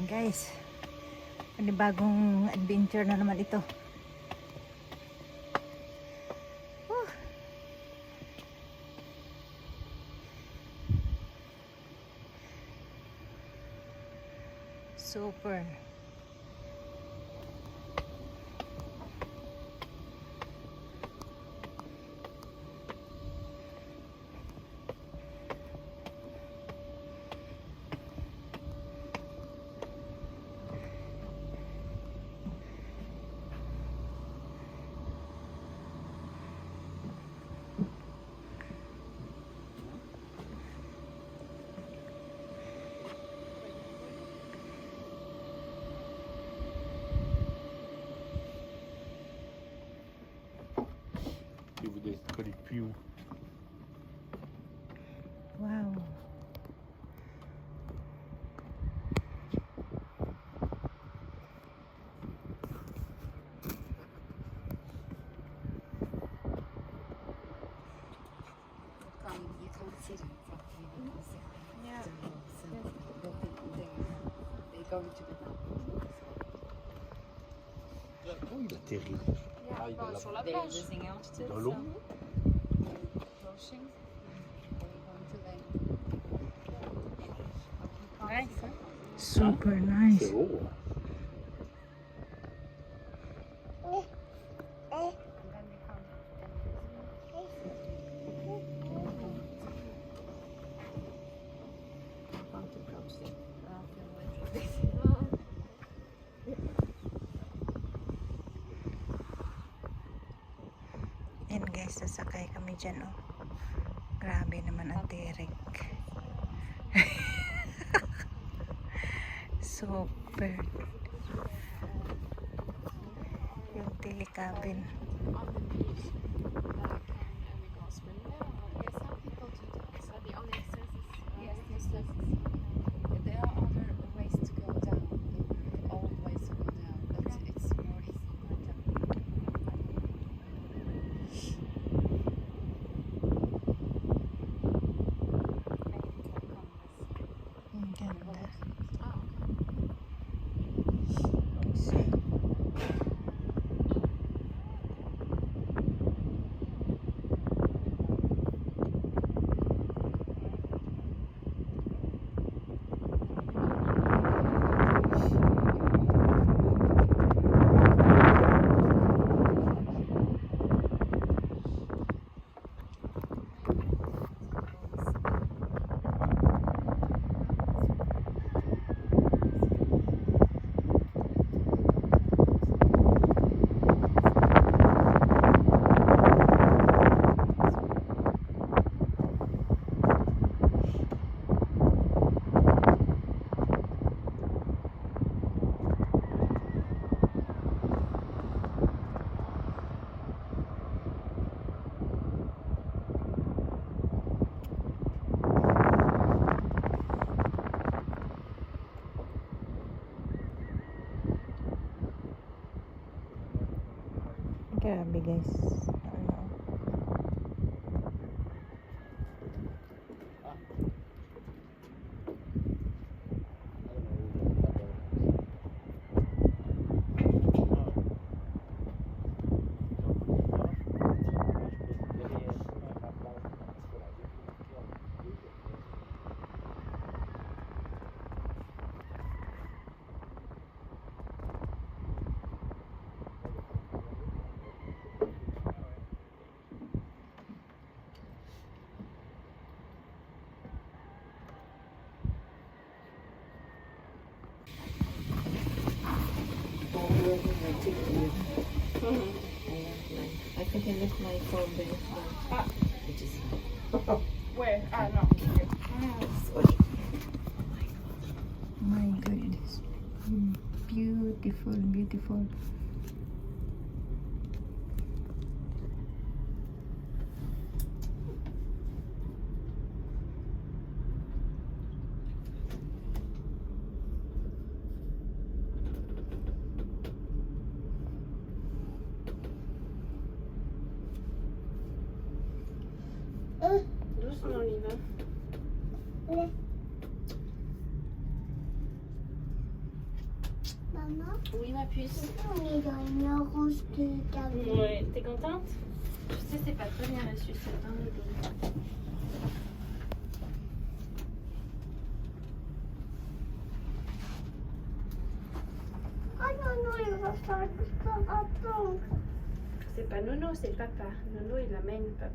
Guys, panibagong adventure na naman ito. Super. Wow. You can't see them properly because Yeah. they go into the Oh, il atterrit. Ah, il est là. Sur la plage. They're losing altitude. Dans l'eau. Approaching. Going to land. Nice, huh? Super nice. C'est haut. And then they come. Can't approach them. I feel like Yan guys, sasakay kami dyan, oh. Grabe naman ang tirik. Super. Yung tilikabin. on the beach, like and we go swimming there. Yes, some people do that. So the only access is there are other ways to go down, old ways to go down, but it's more easy right down. Ang ganda. Oh, Grabe guys. Ano? I think I left my phone there. Which is Where? No. My goodness. Beautiful, beautiful. Doucement, Lina. Oui, ma puce. On est dans une orange qui est Ouais, t'es contente? Tu sais, c'est pas très bien la sucette, hein, le dos. Oh non, non, il va faire tout ça. Attends. C'est pas Nono, c'est papa. Nono, il amène papa.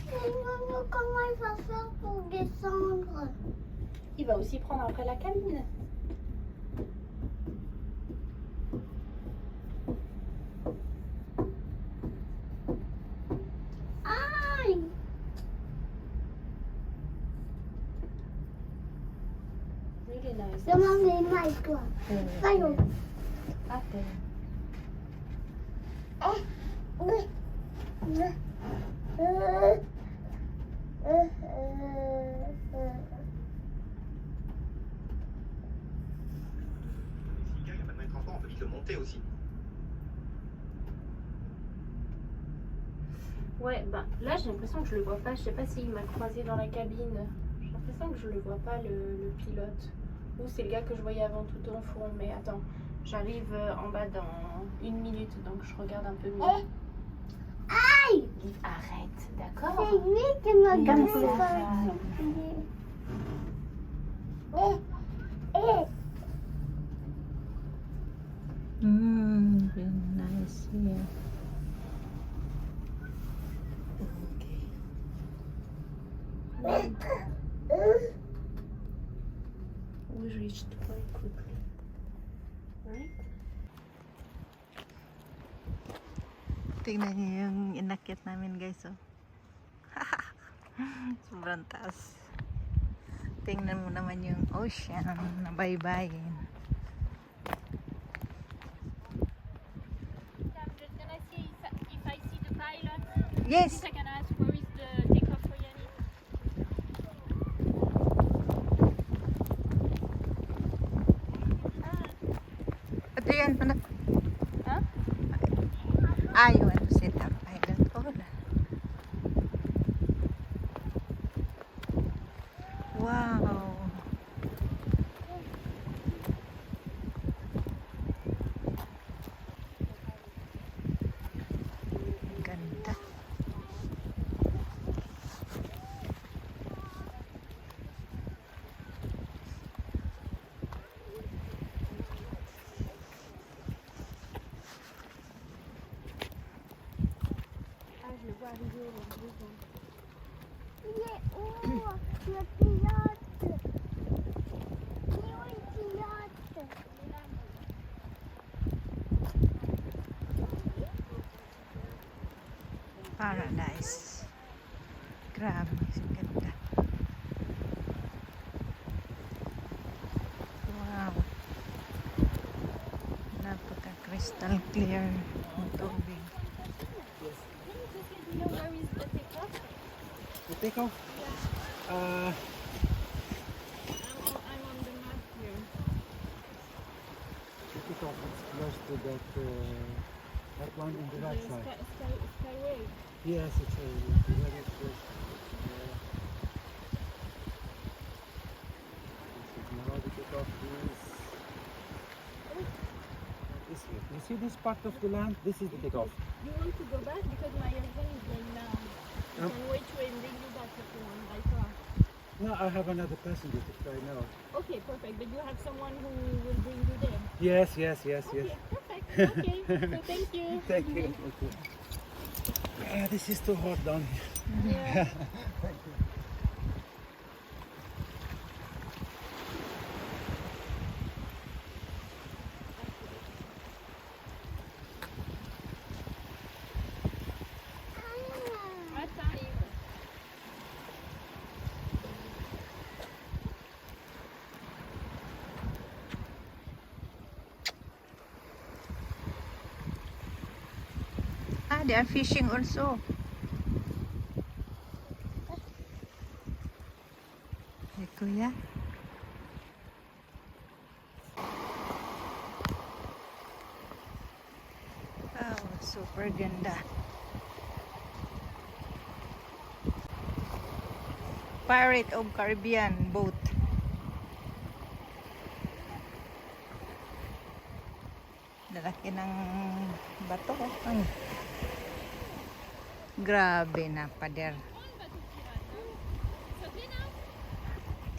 Mais maman, comment il va faire pour descendre? Il va aussi prendre après la cabine. Aïe! Really nice. Demande les mailles, toi. Voyons. Attends. Il n'y a pas de moyen de transport, on peut vite le monter aussi. Ouais, bah là j'ai l'impression que je le vois pas. Je sais pas s'il m'a croisé dans la cabine. J'ai l'impression que je le vois pas, le pilote. Ou c'est le gars que je voyais avant tout au fond. Mais attends, j'arrive en bas dans 1 minute, donc je regarde un peu mieux. Aïe! Arrête, d'accord? C'est lui qui m'a Comme donné ça. ça. Very nice here. We reached quite quickly. Right? Tingnan niyo yung inakit namin guys, oh. Sobrang taas. Tingnan mo naman yung ocean na baybayin. I'm just gonna see if I see the pilot. Yes! I can ask where is the takeoff for Yannick. Ito yan, anak. Huh? Ah, you want to sit up. I don't know. Wow! Ganda. Ah, je le vois arriver là, devant. Il est où le pilote? Il est où le pilote? Paradise. Grabe, ganda. Wow. Napaka-crystal clear ng tubig. Do you know where is the takeoff? The takeoff? I'm on the map here. The takeoff is close to that one on the right The side. skyway. Yes, it's very close. Now the takeoff is this way. You see this part of the land? This is the takeoff. You want to go back because my husband is going now. You can wait to and bring you back if you want by car. No, I have another passenger to fly now. Okay, perfect. But you have someone who will bring you there. Yes, yes. Okay, perfect. Okay, so thank you. Thank you. Okay. Yeah, this is too hot down here. Yeah. Thank you. What time? Ah, they are fishing also. Hey, kuya. Oh, super ganda. Pirate of Caribbean boat. Lalaki ng bato. Ay. Grabe na, pader.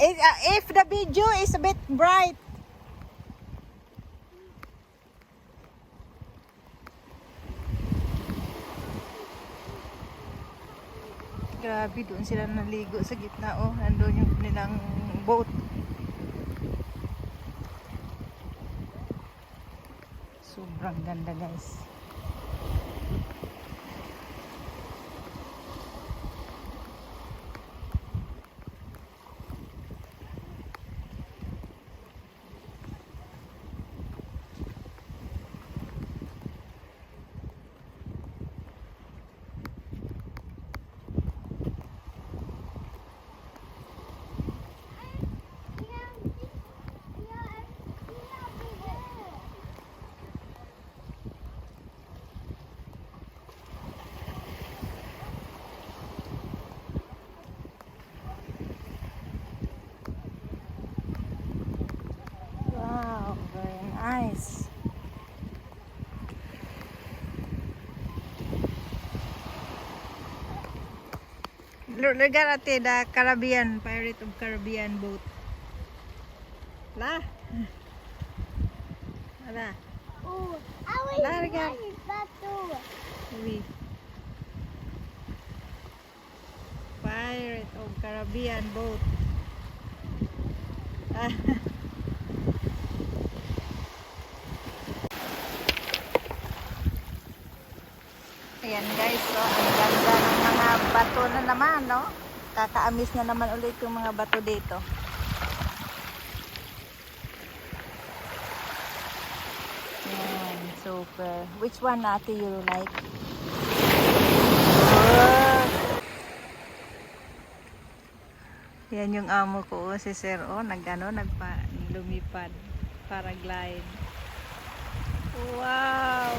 If the video is a bit bright. Grabe, doon sila naligo sa gitna. Oh, nandun yung nilang boat. Sobrang ganda, guys. Wow, very nice. Look at the Caribbean, Pirate of Caribbean boat. La. Ala. Oh, I will Larga. ride that too. Oui. Pirate of Caribbean boat. Ah. Ayan guys, so ang ganda ng mga bato na naman, no? Kakaamis na naman ulit yung mga bato dito. Ayan, super. Which one ate you like? Oh. Yan yung amo ko, si Sir, oh, lumipad, paraglide. Wow!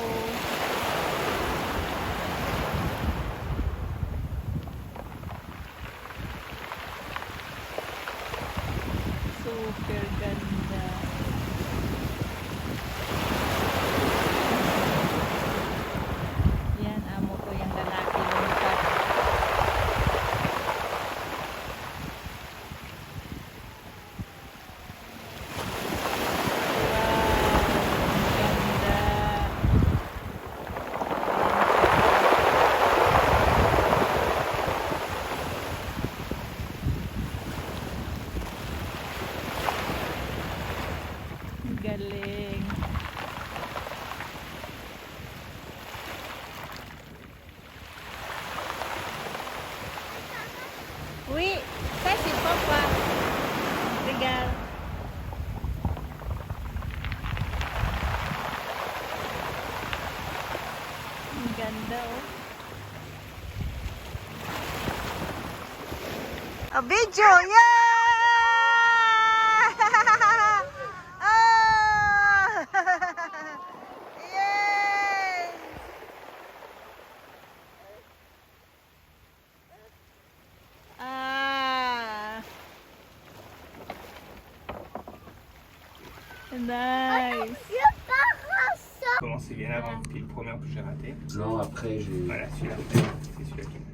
Super ganda. Yan, amo ko yung lalaki lumipad. Galing. Oui, ça c'est papa. Regarde. Ang ganda, oh. A video, yeah! Nice. Commencé bien avant, puis le premier que j'ai raté. Non, après j'ai... Voilà, celui-là, c'est celui-là qui m'a.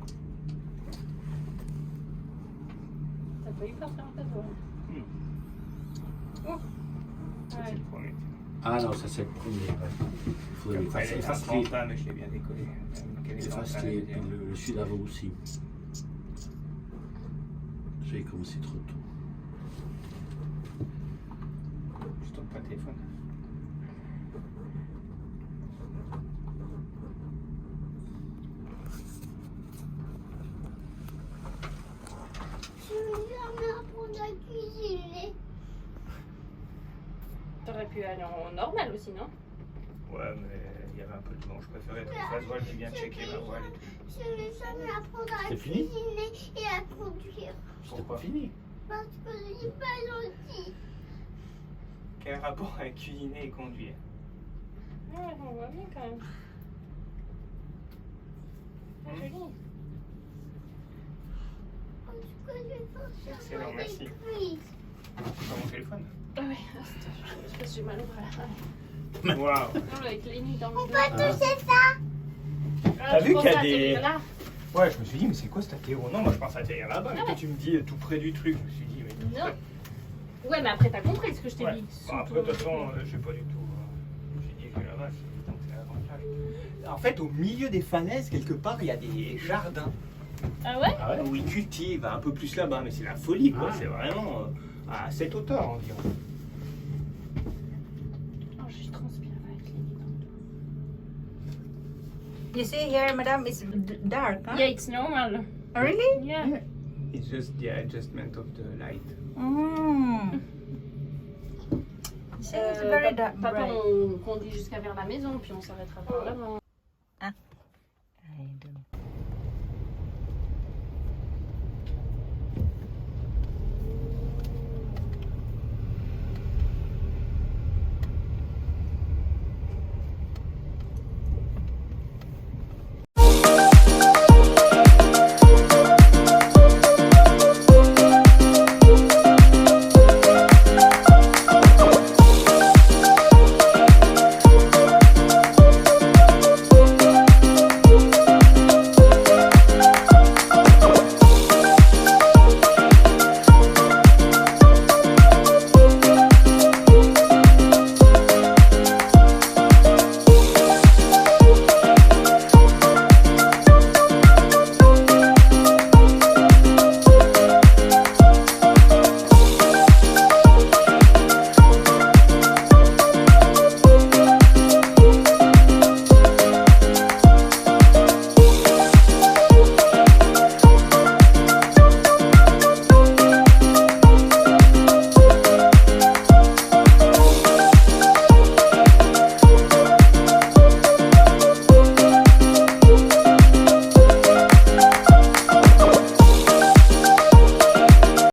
T'as pas eu peur sur ta voix? Ça, c'est le premier. Ah non, ça c'est le premier. Ouais. Il faudrait Après, il est effacer un plan, mais je l'ai bien décollé. le celui d'avant aussi. J'ai commencé trop tôt. Je tourne pas le téléphone. Je vais jamais apprendre à cuisiner. T'aurais pu aller en normal aussi, non? Ouais, mais il y avait un peu de vent. Je préférais être en face voile, j'ai bien checké ma voile et tout. Je vais jamais apprendre à C'est fini cuisiner et à conduire. C'était pas fini. Parce que je suis pas gentille. Quel rapport avec cuisiner et conduire? Ouais, on voit bien quand même. Ah, joli. que je vais faire ça Excellent, avec merci. lui. Sur mon téléphone. Ah ouais, je pense que j'ai mal au bras. Waouh. Non, avec les nids dans le On dos. va toucher ça. Ah, T'as je vu pensais qu'il y a atterrir des- là. Ouais, je me suis dit, mais c'est quoi cet atterro? Non, moi je pense atterrir là-bas, mais Ah toi ouais. tu me dis tout près du truc. Je me suis dit, mais tout Non. près. Ouais, mais après, t'as compris ce que je t'ai Ouais. dit. Bon, après, de toute façon, je sais pas du tout. Je me suis dit que là-bas, c'est l'avantage. En fait, au milieu des falaises, quelque part, il y a des jardins Ah ouais? Ah ouais, où ils cultivent un peu plus là-bas, mais c'est la folie, quoi. Ah. C'est vraiment à cette hauteur environ. Oh, je transpire avec les nids dans le dos. You see here, madam, it's dark, huh? Yeah, it's normal. Really? Yeah. It's just the adjustment of the light. Mm. It's very dark. Papa, bright. on conduit jusqu'à vers la maison, puis on s'arrêtera par là. I don't